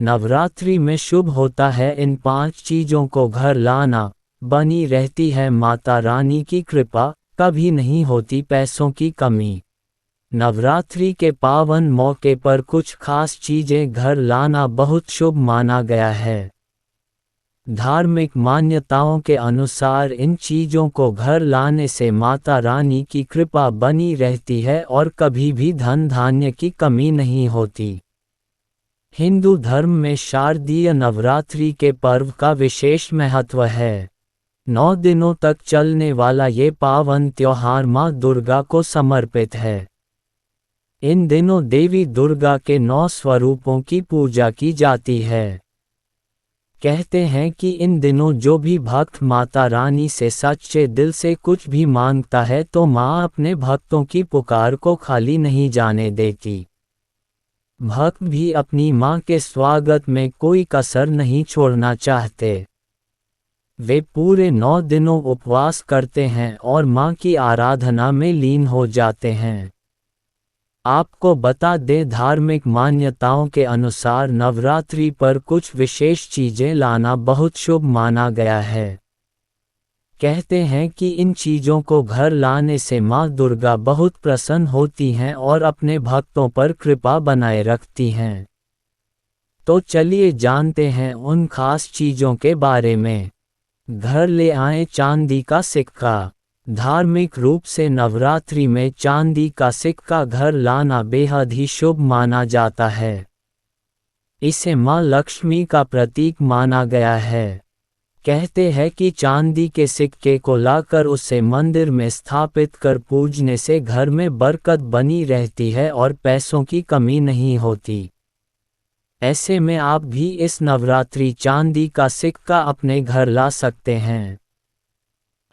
नवरात्रि में शुभ होता है इन 5 चीज़ों को घर लाना, बनी रहती है माता रानी की कृपा, कभी नहीं होती पैसों की कमी। नवरात्रि के पावन मौके पर कुछ खास चीज़ें घर लाना बहुत शुभ माना गया है। धार्मिक मान्यताओं के अनुसार इन चीज़ों को घर लाने से माता रानी की कृपा बनी रहती है और कभी भी धन धान्य की कमी नहीं होती। हिंदू धर्म में शारदीय नवरात्रि के पर्व का विशेष महत्व है। 9 दिनों तक चलने वाला ये पावन त्योहार माँ दुर्गा को समर्पित है। इन दिनों देवी दुर्गा के 9 स्वरूपों की पूजा की जाती है। कहते हैं कि इन दिनों जो भी भक्त माता रानी से सच्चे दिल से कुछ भी मांगता है तो माँ अपने भक्तों की पुकार को खाली नहीं जाने देती। भक्त भी अपनी माँ के स्वागत में कोई कसर नहीं छोड़ना चाहते। वे पूरे 9 दिनों उपवास करते हैं और माँ की आराधना में लीन हो जाते हैं। आपको बता दें, धार्मिक मान्यताओं के अनुसार नवरात्रि पर कुछ विशेष चीज़ें लाना बहुत शुभ माना गया है। कहते हैं कि इन चीज़ों को घर लाने से माँ दुर्गा बहुत प्रसन्न होती हैं और अपने भक्तों पर कृपा बनाए रखती हैं। तो चलिए जानते हैं उन खास चीज़ों के बारे में। घर ले आएं चांदी का सिक्का। धार्मिक रूप से नवरात्रि में चांदी का सिक्का घर लाना बेहद ही शुभ माना जाता है। इसे माँ लक्ष्मी का प्रतीक माना गया है। कहते हैं कि चांदी के सिक्के को लाकर उसे मंदिर में स्थापित कर पूजने से घर में बरकत बनी रहती है और पैसों की कमी नहीं होती। ऐसे में आप भी इस नवरात्रि चांदी का सिक्का अपने घर ला सकते हैं।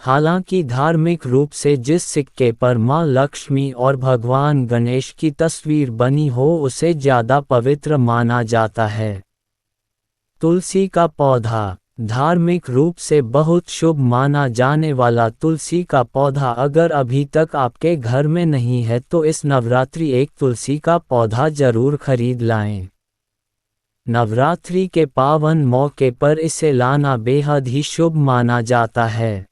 हालांकि धार्मिक रूप से जिस सिक्के पर माँ लक्ष्मी और भगवान गणेश की तस्वीर बनी हो उसे ज़्यादा पवित्र माना जाता है। तुलसी का पौधा। धार्मिक रूप से बहुत शुभ माना जाने वाला तुलसी का पौधा अगर अभी तक आपके घर में नहीं है तो इस नवरात्रि एक तुलसी का पौधा जरूर खरीद लाएं। नवरात्रि के पावन मौके पर इसे लाना बेहद ही शुभ माना जाता है।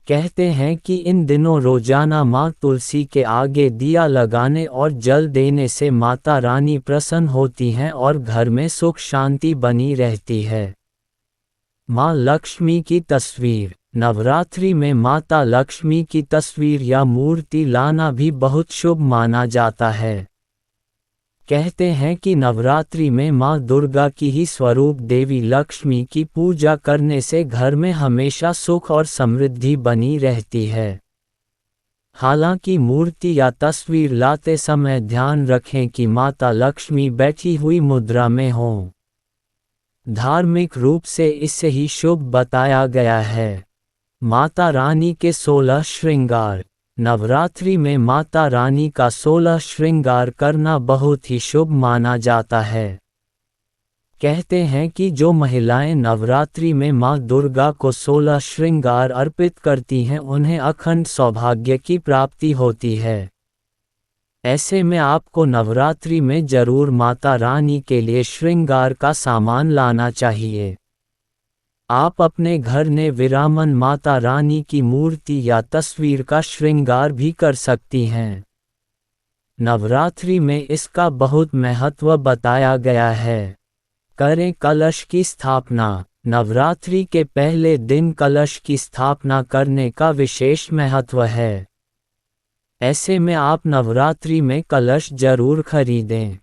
कहते हैं कि इन दिनों रोजाना माँ तुलसी के आगे दिया लगाने और जल देने से माता रानी प्रसन्न होती हैं और घर में सुख शांति बनी रहती है। माँ लक्ष्मी की तस्वीर। नवरात्रि में माता लक्ष्मी की तस्वीर या मूर्ति लाना भी बहुत शुभ माना जाता है। कहते हैं कि नवरात्रि में माँ दुर्गा की ही स्वरूप देवी लक्ष्मी की पूजा करने से घर में हमेशा सुख और समृद्धि बनी रहती है। हालांकि मूर्ति या तस्वीर लाते समय ध्यान रखें कि माता लक्ष्मी बैठी हुई मुद्रा में हों। धार्मिक रूप से इसे ही शुभ बताया गया है। माता रानी के 16 श्रृंगार। नवरात्रि में माता रानी का 16 श्रृंगार करना बहुत ही शुभ माना जाता है। कहते हैं कि जो महिलाएं नवरात्रि में माँ दुर्गा को 16 श्रृंगार अर्पित करती हैं उन्हें अखंड सौभाग्य की प्राप्ति होती है। ऐसे में आपको नवरात्रि में जरूर माता रानी के लिए श्रृंगार का सामान लाना चाहिए। आप अपने घर में विरामन माता रानी की मूर्ति या तस्वीर का श्रृंगार भी कर सकती हैं। नवरात्रि में इसका बहुत महत्व बताया गया है। करें कलश की स्थापना। नवरात्रि के पहले दिन कलश की स्थापना करने का विशेष महत्व है। ऐसे में आप नवरात्रि में कलश जरूर खरीदें।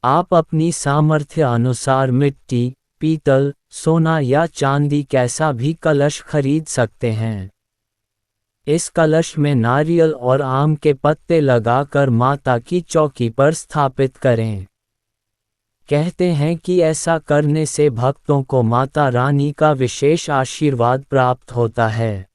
आप अपनी सामर्थ्य अनुसार मिट्टी, पीतल, सोना या चांदी कैसा भी कलश खरीद सकते हैं। इस कलश में नारियल और आम के पत्ते लगाकर माता की चौकी पर स्थापित करें। कहते हैं कि ऐसा करने से भक्तों को माता रानी का विशेष आशीर्वाद प्राप्त होता है।